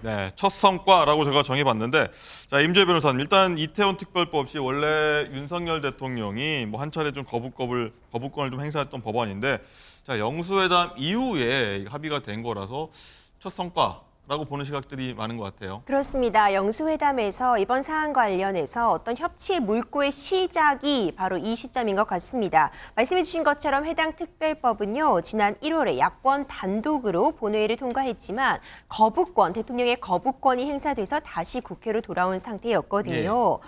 네, 첫 성과라고 제가 정해봤는데, 자, 임재 변호사님, 일단 이태원 특별법 없이 원래 윤석열 대통령이 뭐 한 차례 좀 거부권을 좀 행사했던 법안인데, 자, 영수회담 이후에 합의가 된 거라서 첫 성과라고 보는 시각들이 많은 것 같아요. 그렇습니다. 영수회담에서 이번 사안 관련해서 어떤 협치의 물꼬의 시작이 바로 이 시점인 것 같습니다. 말씀해 주신 것처럼 해당 특별법은요, 지난 1월에 야권 단독으로 본회의를 통과했지만 대통령의 거부권이 행사돼서 다시 국회로 돌아온 상태였거든요.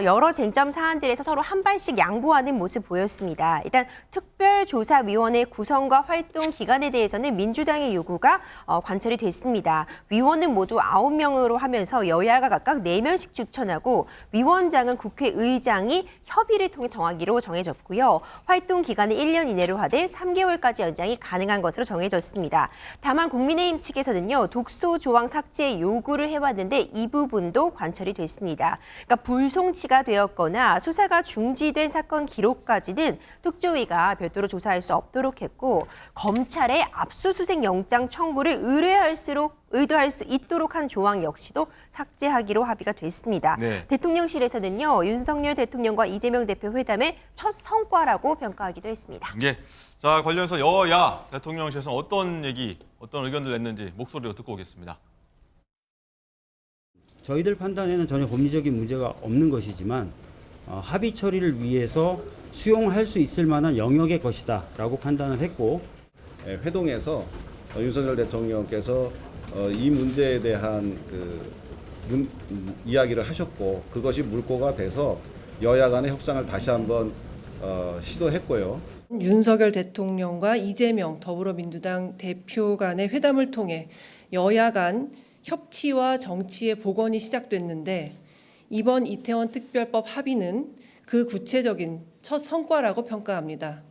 여러 쟁점 사안들에서 서로 한 발씩 양보하는 모습 보였습니다. 일단 특별조사위원회 구성과 활동 기간에 대해서는 민주당의 요구가 관철이 됐습니다. 위원은 모두 9명으로 하면서 여야가 각각 4명씩 추천하고 위원장은 국회의장이 협의를 통해 정하기로 정해졌고요. 활동 기간은 1년 이내로 하되 3개월까지 연장이 가능한 것으로 정해졌습니다. 다만 국민의힘 측에서는요, 독소 조항 삭제 요구를 해왔는데 이 부분도 관철이 됐습니다. 그러니까 불송치가 되었거나 수사가 중지된 사건 기록까지는 특조위가 별도로 조사할 수 없도록 했고, 검찰의 압수수색 영장 청구를 의도할 수 있도록 한 조항 역시도 삭제하기로 합의가 됐습니다. 네. 대통령실에서는요, 윤석열 대통령과 이재명 대표 회담의 첫 성과라고 평가하기도 했습니다. 예. 자, 관련해서 여야 대통령실에서 어떤 의견들 냈는지 목소리로 듣고 오겠습니다. 저희들 판단에는 전혀 법리적인 문제가 없는 것이지만 합의 처리를 위해서 수용할 수 있을 만한 영역의 것이다라고 판단을 했고, 회동에서 윤석열 대통령께서 이 문제에 대한 이야기를 하셨고, 그것이 물꼬가 돼서 여야 간의 협상을 다시 한번 시도했고요. 윤석열 대통령과 이재명 더불어민주당 대표 간의 회담을 통해 여야 간 협치와 정치의 복원이 시작됐는데, 이번 이태원 특별법 합의는 그 구체적인 첫 성과라고 평가합니다.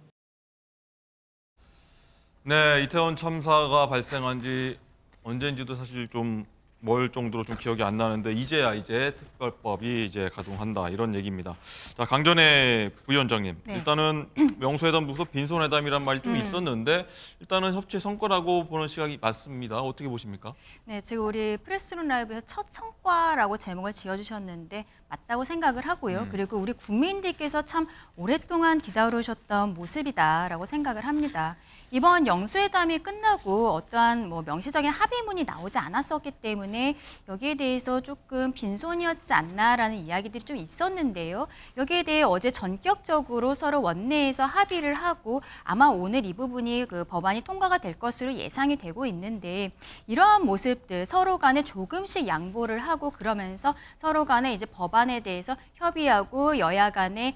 네, 이태원 참사가 발생한 지 언제인지도 사실 좀 멀 정도로 좀 기억이 안 나는데 이제 특별법이 이제 가동한다 이런 얘기입니다. 자, 강전혜 부위원장님, 네. 일단은 영수회담부터 빈손회담이란 말이 좀 있었는데 일단은 협치의 성과라고 보는 시각이 맞습니다. 어떻게 보십니까? 네, 지금 우리 프레스룸 라이브에서 첫 성과라고 제목을 지어주셨는데 맞다고 생각을 하고요. 그리고 우리 국민들께서 참 오랫동안 기다려오셨던 모습이다라고 생각을 합니다. 이번 영수회담이 끝나고 어떠한 명시적인 합의문이 나오지 않았었기 때문에 여기에 대해서 조금 빈손이었지 않나라는 이야기들이 좀 있었는데요. 여기에 대해 어제 전격적으로 서로 원내에서 합의를 하고 아마 오늘 이 부분이 그 법안이 통과가 될 것으로 예상이 되고 있는데, 이러한 모습들 서로 간에 조금씩 양보를 하고 그러면서 서로 간에 이제 법안에 대해서 협의하고 여야 간에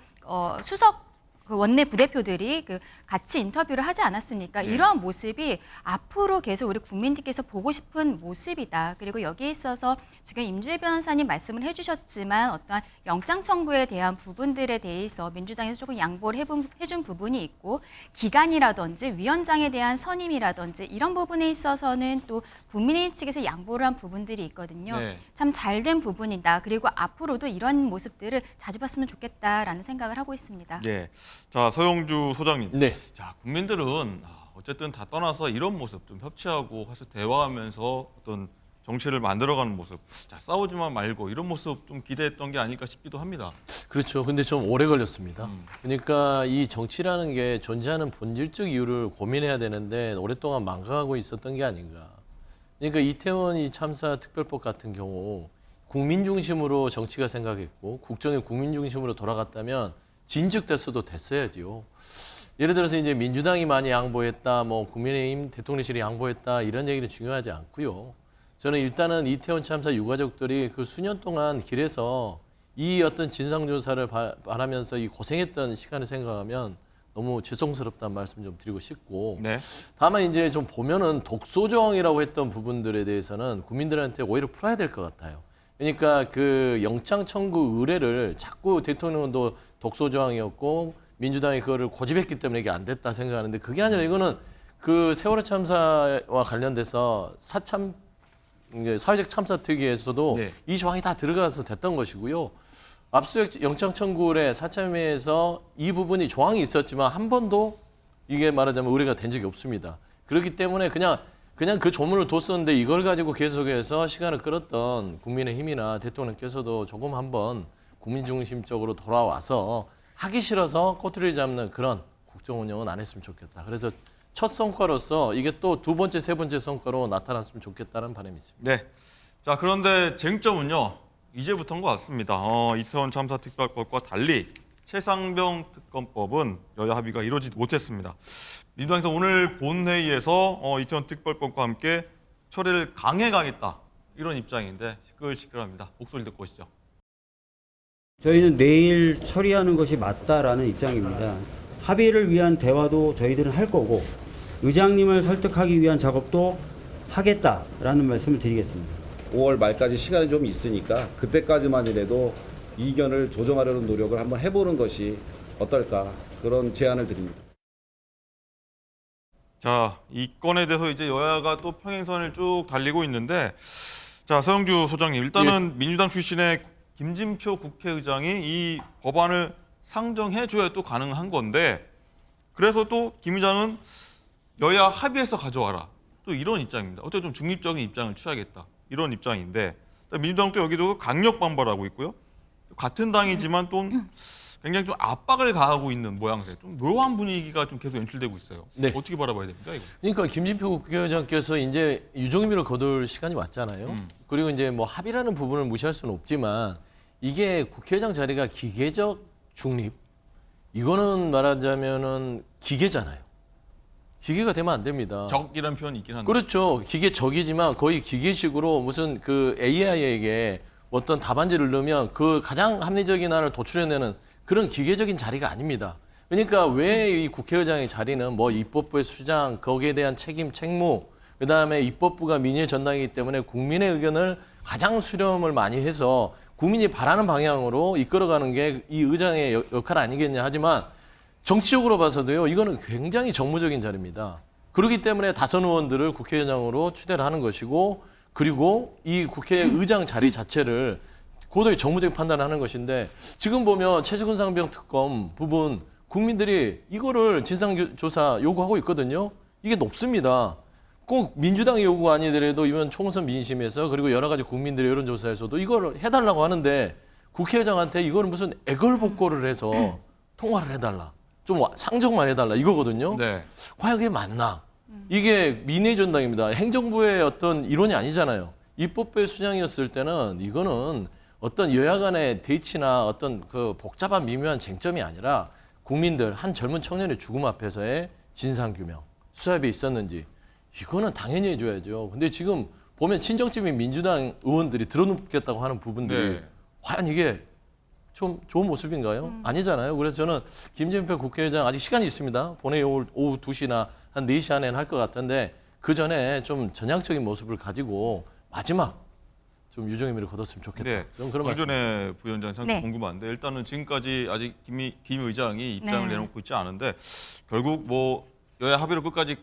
수석 원내 부대표들이 같이 인터뷰를 하지 않았습니까? 이러한 모습이 앞으로 계속 우리 국민들께서 보고 싶은 모습이다. 그리고 여기에 있어서 지금 임주혜 변호사님 말씀을 해주셨지만 어떠한 영장 청구에 대한 부분들에 대해서 민주당에서 조금 양보를 해준 부분이 있고, 기간이라든지 위원장에 대한 선임이라든지 이런 부분에 있어서는 또 국민의힘 측에서 양보를 한 부분들이 있거든요. 네. 참 잘된 부분이다. 그리고 앞으로도 이런 모습들을 자주 봤으면 좋겠다라는 생각을 하고 있습니다. 네. 자, 서영주 소장님. 네. 자, 국민들은 어쨌든 다 떠나서 이런 모습 좀 협치하고 사실 대화하면서 어떤 정치를 만들어가는 모습, 자, 싸우지만 말고 이런 모습 좀 기대했던 게 아닐까 싶기도 합니다. 그렇죠. 근데 좀 오래 걸렸습니다. 그러니까 이 정치라는 게 존재하는 본질적 이유를 고민해야 되는데 오랫동안 망각하고 있었던 게 아닌가. 그러니까 이태원 이 참사 특별법 같은 경우 국민 중심으로 정치가 생각했고 국정이 국민 중심으로 돌아갔다면 진즉됐어도 됐어야지요. 예를 들어서 이제 민주당이 많이 양보했다, 국민의힘 대통령실이 양보했다 이런 얘기는 중요하지 않고요. 저는 일단은 이태원 참사 유가족들이 그 수년 동안 길에서 이 어떤 진상조사를 바라면서 이 고생했던 시간을 생각하면 너무 죄송스럽다는 말씀 좀 드리고 싶고, 네. 다만 이제 좀 보면은 독소조항이라고 했던 부분들에 대해서는 국민들한테 오히려 풀어야 될 것 같아요. 그러니까 그 영장 청구 의뢰를 자꾸 대통령도 독소조항이었고 민주당이 그거를 고집했기 때문에 이게 안 됐다 생각하는데, 그게 아니라 이거는 그 세월호 참사와 관련돼서 사회적 참사 특위에서도 네. 이 조항이 다 들어가서 됐던 것이고요. 압수수색 영장 청구의 사참위에서 이 부분이 조항이 있었지만 한 번도 이게 말하자면 의뢰가 된 적이 없습니다. 그렇기 때문에 그냥 그냥 그 조문을 뒀었는데 이걸 가지고 계속해서 시간을 끌었던 국민의힘이나 대통령께서도 조금 한번 국민 중심적으로 돌아와서 하기 싫어서 꼬투리 잡는 그런 국정 운영은 안 했으면 좋겠다. 그래서 첫 성과로서 이게 또 두 번째, 세 번째 성과로 나타났으면 좋겠다는 바람이 있습니다. 네. 자, 그런데 쟁점은요. 이제부터인 것 같습니다. 이태원 참사 특별법과 달리 최상병 특검법은 여야 합의가 이루어지지 못했습니다. 민주당에서 오늘 본회의에서 이태원 특별법과 함께 처리를 강행하겠다 이런 입장인데 시끌시끌합니다. 목소리 듣고 오시죠. 저희는 내일 처리하는 것이 맞다라는 입장입니다. 합의를 위한 대화도 저희들은 할 거고 의장님을 설득하기 위한 작업도 하겠다라는 말씀을 드리겠습니다. 5월 말까지 시간이 좀 있으니까 그때까지만이라도 이견을 조정하려는 노력을 한번 해보는 것이 어떨까 그런 제안을 드립니다. 자, 이 건에 대해서 이제 여야가 또 평행선을 쭉 달리고 있는데, 자, 서영주 소장님, 일단은 민주당 출신의 김진표 국회의장이 이 법안을 상정해줘야 또 가능한 건데, 그래서 또 김 의장은 여야 합의해서 가져와라. 또 이런 입장입니다. 어떻게 좀 중립적인 입장을 취하겠다. 이런 입장인데, 민주당도 여기도 강력 반발하고 있고요. 같은 당이지만 또 굉장히 좀 압박을 가하고 있는 모양새, 좀 묘한 분위기가 좀 계속 연출되고 있어요. 네. 어떻게 바라봐야 됩니까, 이거? 그러니까 김진표 국회의장께서 이제 유종의미를 거둘 시간이 왔잖아요. 그리고 이제 뭐 합의라는 부분을 무시할 수는 없지만 이게 국회의장 자리가 기계적 중립, 이거는 말하자면은 기계잖아요. 기계가 되면 안 됩니다. 적이라는 표현이 있긴 한데. 그렇죠. 기계적이지만 거의 기계식으로 무슨 그 AI에게 어떤 답안지를 넣으면 그 가장 합리적인 안을 도출해내는 그런 기계적인 자리가 아닙니다. 그러니까 왜 이 국회의장의 자리는 뭐 입법부의 수장, 거기에 대한 책임, 책무, 그다음에 입법부가 민의의 전당이기 때문에 국민의 의견을 가장 수렴을 많이 해서 국민이 바라는 방향으로 이끌어가는 게 이 의장의 역할 아니겠냐 하지만 정치적으로 봐서도요, 이거는 굉장히 정무적인 자리입니다. 그렇기 때문에 다선 의원들을 국회의장으로 추대를 하는 것이고, 그리고 이 국회의장 자리 자체를 고도의 정무적인 판단을 하는 것인데, 지금 보면 최수근 상병 특검 부분 국민들이 이거를 진상조사 요구하고 있거든요. 이게 높습니다. 꼭 민주당의 요구가 아니더라도 이번 총선 민심에서 그리고 여러 가지 국민들의 여론조사에서도 이걸 해달라고 하는데 국회의장한테 이거는 무슨 애걸복걸을 해서 통화를 해달라. 좀 상정만 해달라 이거거든요. 네. 과연 그게 맞나? 이게 민의 전당입니다. 행정부의 어떤 이론이 아니잖아요. 입법부의 수장이었을 때는 이거는 어떤 여야 간의 대치나 어떤 그 복잡한 미묘한 쟁점이 아니라 국민들, 한 젊은 청년의 죽음 앞에서의 진상규명, 수사협이 있었는지 이거는 당연히 해줘야죠. 근데 지금 보면 친정집인 민주당 의원들이 들어눕겠다고 하는 부분들이 네. 과연 이게 좀 좋은 모습인가요? 아니잖아요. 그래서 저는 김진표 국회의장 아직 시간이 있습니다. 본회의 오후 2시나 한 4시 안에는 할 것 같은데 그 전에 좀 전향적인 모습을 가지고 마지막 좀 유종의미를 거뒀으면 좋겠다. 네. 좀 그런 말씀. 정전의 부위원장 참 네. 궁금한데 일단은 지금까지 아직 김 의장이 입장을 네. 내놓고 있지 않은데 결국 뭐 여야 합의로 끝까지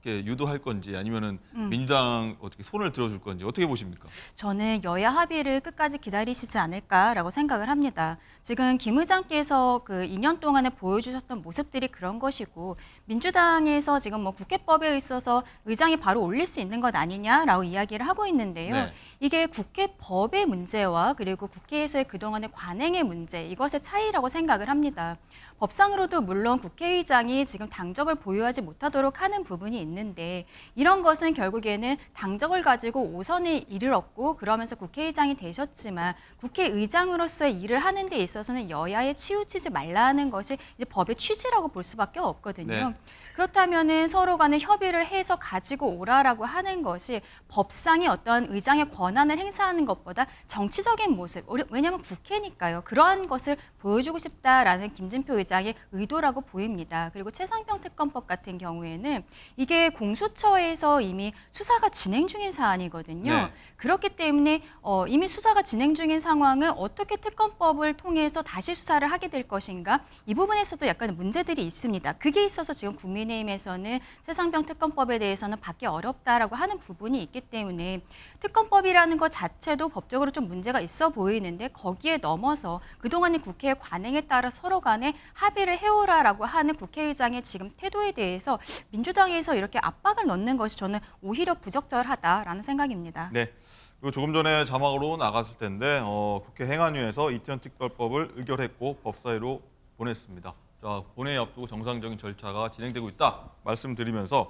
이렇게 유도할 건지 아니면은 민주당 어떻게 손을 들어줄 건지 어떻게 보십니까? 저는 여야 합의를 끝까지 기다리시지 않을까라고 생각을 합니다. 지금 김 의장께서 그 2년 동안에 보여주셨던 모습들이 그런 것이고 민주당에서 지금 뭐 국회법에 있어서 의장이 바로 올릴 수 있는 것 아니냐라고 이야기를 하고 있는데요. 네. 이게 국회법의 문제와 그리고 국회에서의 그동안의 관행의 문제, 이것의 차이라고 생각을 합니다. 법상으로도 물론 국회의장이 지금 당적을 보유하지 못하도록 하는 부분이 있는데 이런 것은 결국에는 당적을 가지고 5선에 이르렀고 그러면서 국회의장이 되셨지만 국회의장으로서의 일을 하는 데 있어서는 여야에 치우치지 말라는 것이 이제 법의 취지라고 볼 수밖에 없거든요. 네. 그렇다면은 서로 간에 협의를 해서 가지고 오라라고 하는 것이 법상의 어떤 의장의 권한을 행사하는 것보다 정치적인 모습, 왜냐하면 국회니까요. 그러한 것을 보여주고 싶다라는 김진표 의장의 의도라고 보입니다. 그리고 최상병 특검법 같은 경우에는 이게 공수처에서 이미 수사가 진행 중인 사안이거든요. 네. 그렇기 때문에 이미 수사가 진행 중인 상황을 어떻게 특검법을 통해서 다시 수사를 하게 될 것인가, 이 부분에서도 약간 문제들이 있습니다. 그게 있어서 지금 국민의 국민의힘에서는 최상병 특검법에 대해서는 받기 어렵다라고 하는 부분이 있기 때문에 특검법이라는 것 자체도 법적으로 좀 문제가 있어 보이는데 거기에 넘어서 그동안의 국회의 관행에 따라 서로 간에 합의를 해오라라고 하는 국회의장의 지금 태도에 대해서 민주당에서 이렇게 압박을 넣는 것이 저는 오히려 부적절하다라는 생각입니다. 네. 그리고 조금 전에 자막으로 나갔을 텐데 국회 행안위에서 이태원 특별법을 의결했고 법사위로 보냈습니다. 자, 본회의 앞두고 정상적인 절차가 진행되고 있다 말씀드리면서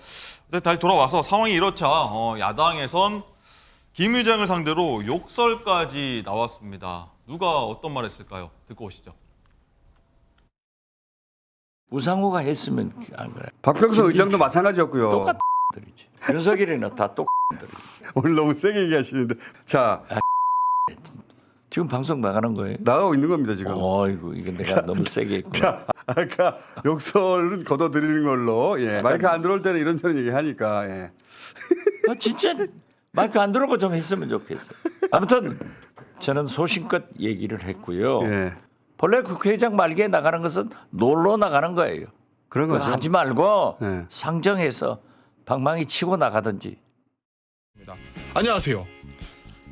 다시 돌아와서 상황이 이렇자 야당에선 김 의장을 상대로 욕설까지 나왔습니다. 누가 어떤 말 했을까요? 듣고 오시죠. 우상호가 했으면 안 그래. 박병석 의장도 마찬가지였고요. 똑같은 들이지. 윤석열이는 다 똑같은 오늘 너무 세게 얘기하시는데 자 지금 방송 나가는 거예요? 나가고 있는 겁니다 지금. 어이구 이거 내가 너무 세게 했구나. 자, 아까 욕설은 걷어들이는 걸로 마이크 안 들어올 때는 이런저런 얘기하니까 진짜 마이크 안 들어오고 좀 했으면 좋겠어. 아무튼 저는 소신껏 얘기를 했고요. 본래 국회의장 말기에 나가는 것은 놀러 나가는 거예요. 그런 그거 거죠. 하지 말고 네. 상정해서 방망이 치고 나가든지. 안녕하세요.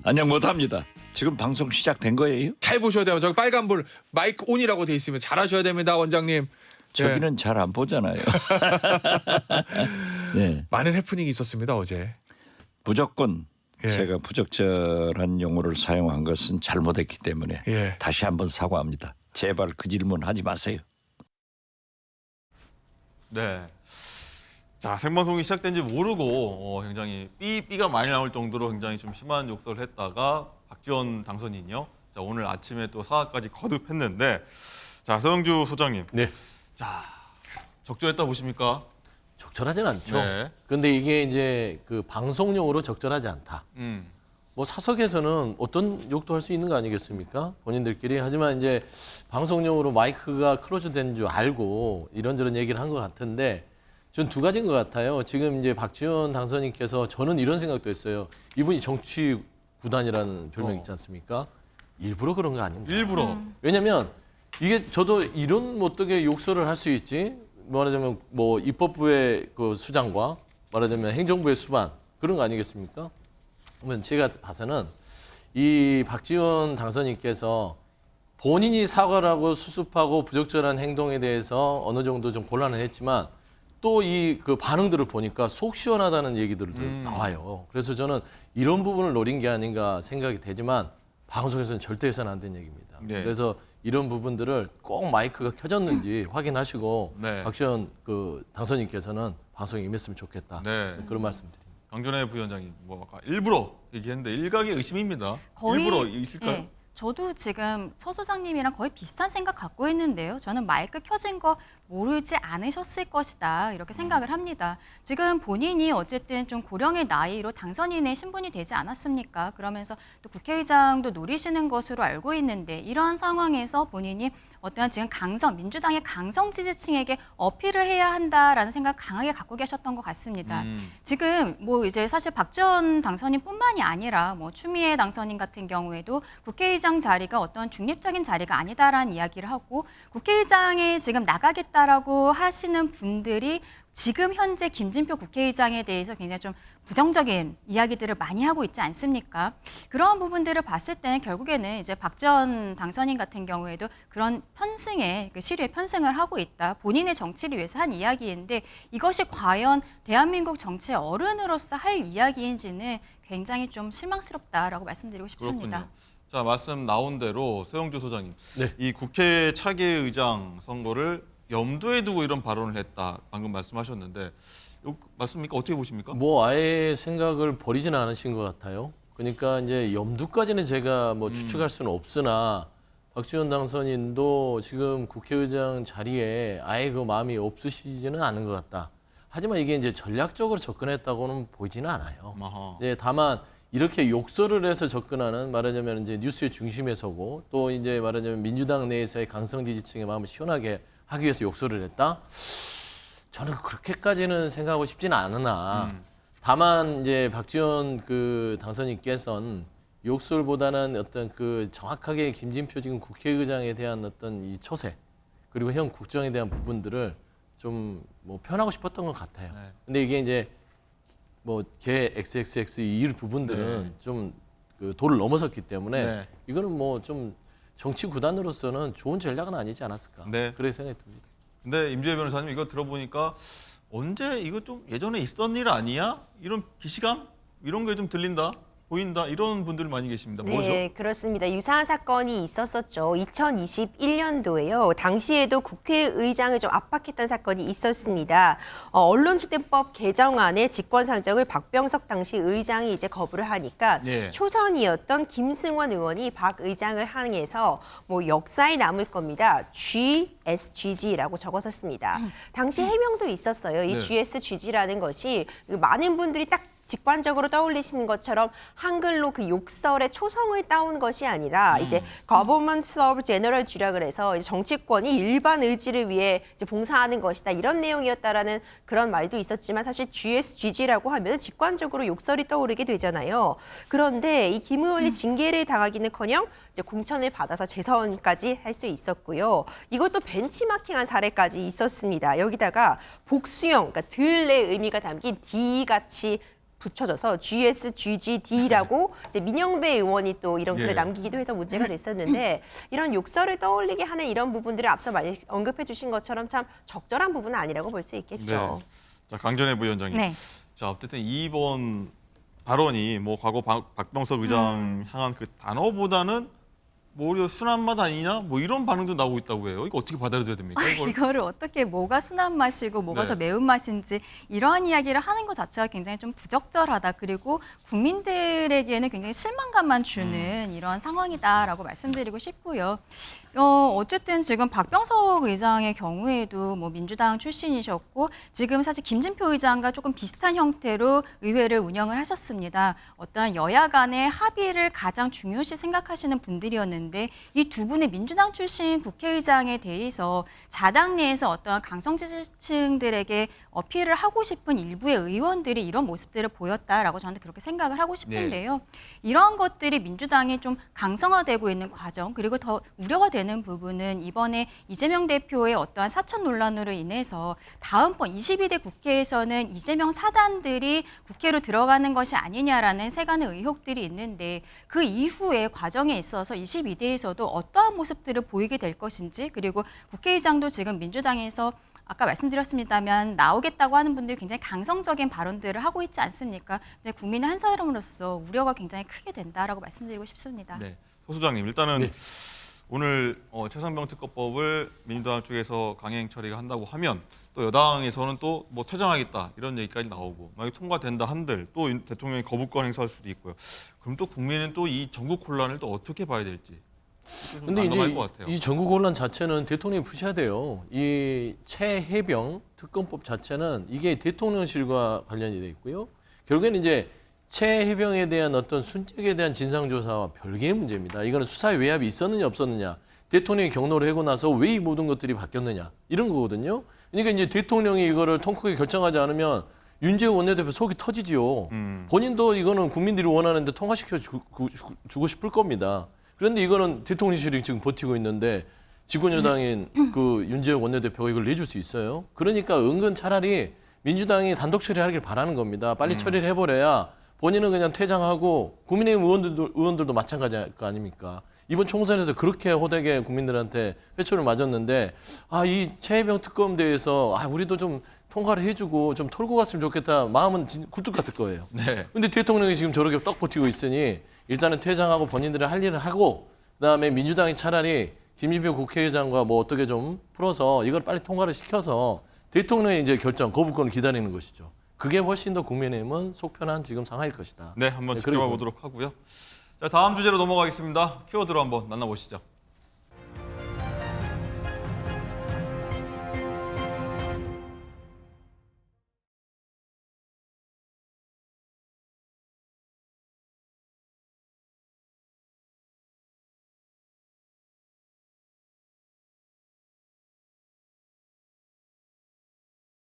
안녕 못합니다. 지금 방송 시작된 거예요? 잘 보셔야 돼요. 저기 빨간불 마이크 온이라고 돼 있으면 잘하셔야 됩니다, 원장님. 저기는 잘 안 보잖아요. 네. 많은 해프닝이 있었습니다 어제. 무조건 제가 부적절한 용어를 사용한 것은 잘못했기 때문에 다시 한번 사과합니다. 제발 그 질문 하지 마세요. 네. 자, 생방송이 시작된지 모르고 굉장히 삐가 많이 나올 정도로 굉장히 좀 심한 욕설을 했다가 박지원 당선인이요. 자, 오늘 아침에 또 사과까지 거듭했는데, 자, 서영주 소장님. 네. 자, 적절했다 보십니까? 적절하진 않죠. 네. 근데 이게 이제 그 방송용으로 적절하지 않다. 뭐 사석에서는 어떤 욕도 할 수 있는 거 아니겠습니까? 본인들끼리. 하지만 이제 방송용으로 마이크가 클로즈된 줄 알고 이런저런 얘기를 한 것 같은데 전 두 가지인 것 같아요. 지금 이제 박지원 당선인께서 저는 이런 생각도 했어요. 이분이 정치 구단이라는 별명 있지 않습니까? 일부러 그런 거 아닙니까? 일부러. 왜냐면 이게 저도 이런 못되게 욕설을 할 수 있지. 말하자면 뭐 입법부의 그 수장과 말하자면 행정부의 수반 그런 거 아니겠습니까? 그러면 제가 봐서는 이 박지원 당선인께서 본인이 사과를 하고 수습하고 부적절한 행동에 대해서 어느 정도 좀 곤란을 했지만 또 이 그 반응들을 보니까 속 시원하다는 얘기들도 나와요. 그래서 저는 이런 부분을 노린 게 아닌가 생각이 되지만 방송에서는 절대 해서는 안 되는 얘기입니다. 네. 그래서 이런 부분들을 꼭 마이크가 켜졌는지 확인하시고 네. 박지원 그 당선인께서는 방송에 임했으면 좋겠다. 네. 그런 말씀드립니다. 강준혜 부위원장이 뭐 아까 일부러 얘기했는데 일각의 의심입니다. 거의, 일부러 있을까요? 네, 저도 지금 서 소장님이랑 거의 비슷한 생각 갖고 있는데요. 저는 마이크 켜진 거 모르지 않으셨을 것이다 이렇게 생각을 합니다. 지금 본인이 어쨌든 좀 고령의 나이로 당선인의 신분이 되지 않았습니까? 그러면서 또 국회의장도 노리시는 것으로 알고 있는데 이러한 상황에서 본인이 어떠한 지금 민주당의 강성 지지층에게 어필을 해야 한다라는 생각 강하게 갖고 계셨던 것 같습니다. 지금 뭐 이제 사실 박지원 당선인뿐만이 아니라 뭐 추미애 당선인 같은 경우에도 국회의장 자리가 어떤 중립적인 자리가 아니다라는 이야기를 하고 국회의장에 지금 나가겠다라고 하시는 분들이 지금 현재 김진표 국회의장에 대해서 굉장히 좀 부정적인 이야기들을 많이 하고 있지 않습니까? 그런 부분들을 봤을 때는 결국에는 이제 박지원 당선인 같은 경우에도 그런 편승에 시류에 편승을 하고 있다. 본인의 정치를 위해서 한 이야기인데 이것이 과연 대한민국 정치의 어른으로서 할 이야기인지는 굉장히 좀 실망스럽다라고 말씀드리고 싶습니다. 그렇군요. 자, 말씀 나온 대로 서영주 소장님. 네. 이 국회 차기의장 선거를 염두에 두고 이런 발언을 했다. 방금 말씀하셨는데 맞습니까? 어떻게 보십니까? 뭐 아예 생각을 버리지는 않으신 것 같아요. 그러니까 이제 염두까지는 제가 뭐 추측할 수는 없으나 박지원 당선인도 지금 국회의장 자리에 아예 그 마음이 없으시지는 않은 것 같다. 하지만 이게 이제 전략적으로 접근했다고는 보이지는 않아요. 아하. 네, 다만 이렇게 욕설을 해서 접근하는 말하자면 이제 뉴스의 중심에 서고 또 이제 말하자면 민주당 내에서의 강성 지지층의 마음을 시원하게 하기 위해서 욕설을 했다? 저는 그렇게까지는 생각하고 싶지는 않으나 다만 이제 박지원 그 당선인께서는 욕설보다는 어떤 그 정확하게 김진표 지금 국회의장에 대한 어떤 이 처세 그리고 현 국정에 대한 부분들을 좀 뭐 표현하고 싶었던 것 같아요. 네. 근데 이게 이제 뭐 개 XXX 이 부분들은 네. 좀 그 도를 넘어섰기 때문에 네. 이거는 뭐 좀 정치 구단으로서는 좋은 전략은 아니지 않았을까. 네. 그렇게 생각이 듭니다. 근데 임지혜 변호사님 이거 들어보니까 언제 이거 좀 예전에 있었던 일 아니야? 이런 기시감 이런 게 좀 들린다, 보인다 이런 분들 많이 계십니다. 뭐죠? 네, 그렇습니다. 유사한 사건이 있었었죠. 2021년도에요. 당시에도 국회의장을 좀 압박했던 사건이 있었습니다. 언론주대법 개정안의 직권상정을 박병석 당시 의장이 이제 거부를 하니까 예. 초선이었던 김승원 의원이 박 의장을 향해서 뭐 역사에 남을 겁니다. GSGG라고 적었었습니다. 당시 해명도 있었어요. 이 네. GSGG라는 것이 많은 분들이 딱 직관적으로 떠올리시는 것처럼 한글로 그 욕설의 초성을 따온 것이 아니라 이제 Government of General G라 그래서 이제 정치권이 일반 의지를 위해 이제 봉사하는 것이다 이런 내용이었다라는 그런 말도 있었지만 사실 GSGG라고 하면 직관적으로 욕설이 떠오르게 되잖아요. 그런데 이 김 의원이 징계를 당하기는커녕 이제 공천을 받아서 재선까지 할 수 있었고요. 이것도 벤치마킹한 사례까지 있었습니다. 여기다가 복수형, 그러니까 들의 의미가 담긴 D 같이 붙여져서 GSGGD라고 이제 민영배 의원이 또 이런 글을 예. 남기기도 해서 문제가 됐었는데 이런 욕설을 떠올리게 하는 이런 부분들을 앞서 많이 언급해 주신 것처럼 참 적절한 부분은 아니라고 볼 수 있겠죠. 네. 자 강전혜 부위원장님. 네. 자 어쨌든 이번 발언이 뭐 과거 박병석 의장 향한 그 단어보다는 뭐 오히려 순한 맛 아니냐 뭐 이런 반응도 나오고 있다고 해요. 이거 어떻게 받아들여야 됩니까? 이걸? 이거를 어떻게 뭐가 순한 맛이고 뭐가 네. 더 매운 맛인지 이러한 이야기를 하는 것 자체가 굉장히 좀 부적절하다. 그리고 국민들에게는 굉장히 실망감만 주는 이런 상황이다라고 말씀드리고 싶고요. 어쨌든 지금 박병석 의장의 경우에도 뭐 민주당 출신이셨고 지금 사실 김진표 의장과 조금 비슷한 형태로 의회를 운영을 하셨습니다. 어떠한 여야 간의 합의를 가장 중요시 생각하시는 분들이었는데 이 두 분의 민주당 출신 국회의장에 대해서 자당 내에서 어떠한 강성 지지층들에게 어필을 하고 싶은 일부의 의원들이 이런 모습들을 보였다라고 저는 그렇게 생각을 하고 싶은데요. 이러한 것들이 민주당이 좀 강성화되고 있는 과정 그리고 더 우려가 되는 부분은 이번에 이재명 대표의 어떠한 사천 논란으로 인해서 다음번 22대 국회에서는 이재명 사단들이 국회로 들어가는 것이 아니냐라는 세간의 의혹들이 있는데 그 이후의 과정에 있어서 22대에서도 어떠한 모습들을 보이게 될 것인지 그리고 국회의장도 지금 민주당에서 아까 말씀드렸습니다만 나오겠다고 하는 분들이 굉장히 강성적인 발언들을 하고 있지 않습니까? 근데 국민의 한 사람으로서 우려가 굉장히 크게 된다라고 말씀드리고 싶습니다. 네. 소 소장님 일단은 네. 오늘 최상병 특검법을 민주당 쪽에서 강행 처리가 한다고 하면 또 여당에서는 또 뭐 퇴장하겠다 이런 얘기까지 나오고 만약 통과된다 한들 또 대통령이 거부권 행사할 수도 있고요. 그럼 또 국민은 또 이 전국 혼란을 또 어떻게 봐야 될지. 근데 난감할 이제 것 같아요. 이 전국 혼란 자체는 대통령이 푸셔야 돼요. 이 최해병 특검법 자체는 이게 대통령실과 관련이 돼 있고요. 결국에는 이제 최해병에 대한 어떤 순직에 대한 진상조사와 별개의 문제입니다. 이거는 수사의 외압이 있었느냐 없었느냐, 대통령이 경로를 하고 나서 왜 이 모든 것들이 바뀌었느냐 이런 거거든요. 그러니까 이제 대통령이 이거를 통크게 결정하지 않으면 윤재호 원내대표 속이 터지지요. 본인도 이거는 국민들이 원하는데 통과시켜 주고 싶을 겁니다. 그런데 이거는 대통령실이 지금 버티고 있는데 집권여당인 그 윤재호 원내대표가 이걸 내줄 수 있어요. 그러니까 은근 차라리 민주당이 단독 처리하길 바라는 겁니다. 빨리 처리를 해버려야 본인은 그냥 퇴장하고 국민의힘 의원들도 마찬가지일 거 아닙니까? 이번 총선에서 그렇게 호되게 국민들한테 회초를 맞았는데 이 최해병 특검대에서 우리도 좀 통과를 해주고 좀 털고 갔으면 좋겠다 마음은 굴뚝 같을 거예요. 네. 근데 대통령이 지금 저렇게 떡 버티고 있으니 일단은 퇴장하고 본인들의 할 일을 하고 그다음에 민주당이 차라리 김진표 국회의장과 뭐 어떻게 좀 풀어서 이걸 빨리 통과를 시켜서 대통령의 이제 결정 거부권을 기다리는 것이죠. 그게 훨씬 더 국민의힘은 속편한 지금 상황일 것이다. 네, 한번 네, 지켜봐 보도록 하고요. 자, 다음 주제로 넘어가겠습니다. 키워드로 한번 만나보시죠.